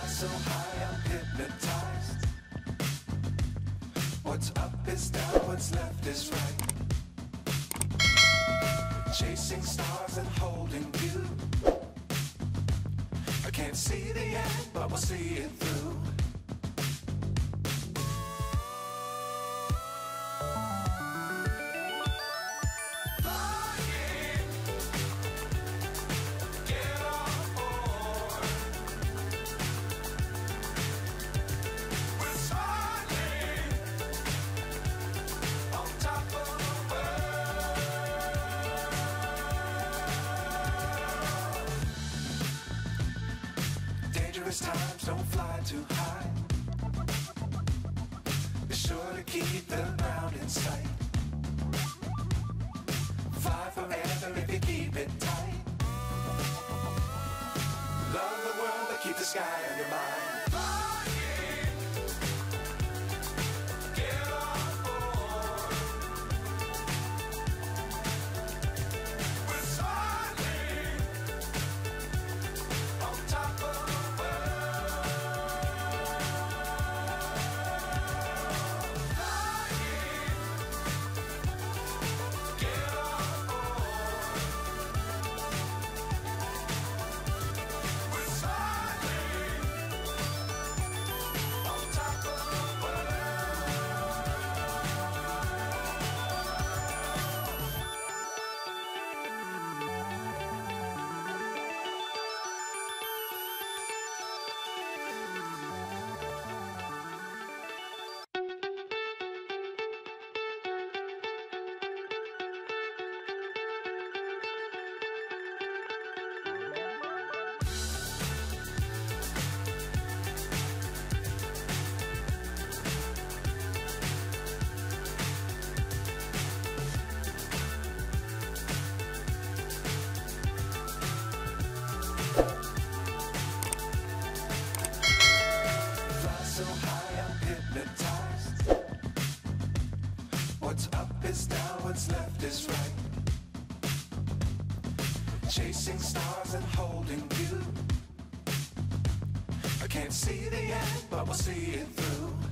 So high, I'm hypnotized. What's up is down, what's left is right. Chasing stars and holding you. I can't see the end, but we'll see it through. Dangerous times, don't fly too high. Be sure to keep the ground in sight. Fly forever if you keep it tight. Love the world, but keep the sky on your mind. So high, I'm hypnotized. What's up is down, what's left is right. Chasing stars and holding you. I can't see the end, but we'll see it through.